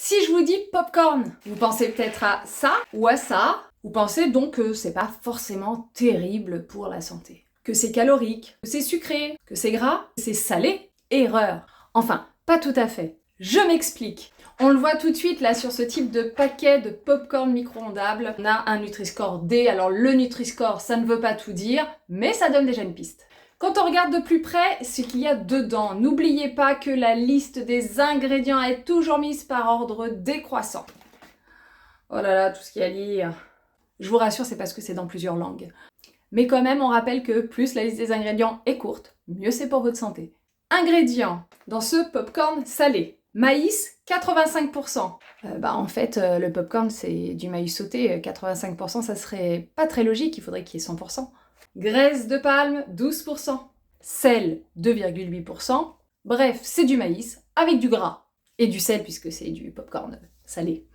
Si je vous dis popcorn, vous pensez peut-être à ça ou à ça. Vous pensez donc que c'est pas forcément terrible pour la santé. Que c'est calorique, que c'est sucré, que c'est gras, que c'est salé. Erreur. Enfin, pas tout à fait. Je m'explique. On le voit tout de suite là sur ce type de paquet de popcorn micro-ondables. On a un Nutri-Score D. Alors le Nutri-Score, ça ne veut pas tout dire, mais ça donne déjà une piste. Quand on regarde de plus près ce qu'il y a dedans, n'oubliez pas que la liste des ingrédients est toujours mise par ordre décroissant. Oh là là, tout ce qu'il y a à lire. Je vous rassure, c'est parce que c'est dans plusieurs langues. Mais quand même, on rappelle que plus la liste des ingrédients est courte, mieux c'est pour votre santé. Ingrédients dans ce popcorn salé. Maïs, 85%. En fait, le popcorn, c'est du maïs sauté. 85%, ça serait pas très logique, il faudrait qu'il y ait 100%. Graisse de palme, 12%. Sel, 2,8%. Bref, c'est du maïs avec du gras. Et du sel, puisque c'est du popcorn salé.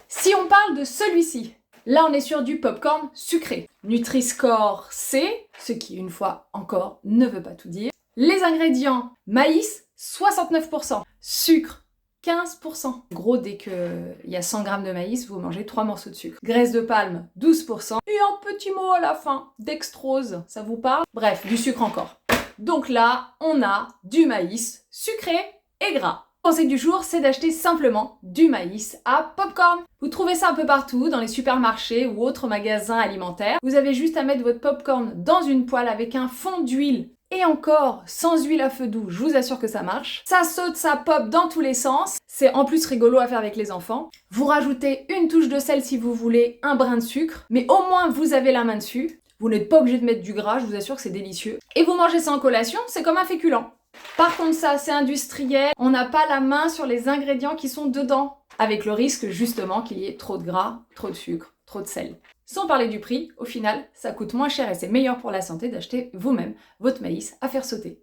Si on parle de celui-ci, là on est sur du popcorn sucré. Nutri-Score C, ce qui, une fois encore, ne veut pas tout dire. Les ingrédients, maïs, 69%. Sucre, 15%. Gros, dès qu'il y a 100 g de maïs, vous mangez 3 morceaux de sucre. Graisse de palme, 12%. Et un petit mot à la fin, dextrose, ça vous parle? Bref, du sucre encore. Donc là, on a du maïs sucré et gras. Le conseil du jour, c'est d'acheter simplement du maïs à popcorn. Vous trouvez ça un peu partout, dans les supermarchés ou autres magasins alimentaires. Vous avez juste à mettre votre popcorn dans une poêle avec un fond d'huile. Et encore, sans huile à feu doux, je vous assure que ça marche. Ça saute, ça pop dans tous les sens. C'est en plus rigolo à faire avec les enfants. Vous rajoutez une touche de sel si vous voulez, un brin de sucre. Mais au moins, vous avez la main dessus. Vous n'êtes pas obligé de mettre du gras, je vous assure que c'est délicieux. Et vous mangez ça en collation, c'est comme un féculent. Par contre ça, c'est industriel. On n'a pas la main sur les ingrédients qui sont dedans. Avec le risque justement qu'il y ait trop de gras, trop de sucre, trop de sel. Sans parler du prix, au final, ça coûte moins cher et c'est meilleur pour la santé d'acheter vous-même votre maïs à faire sauter.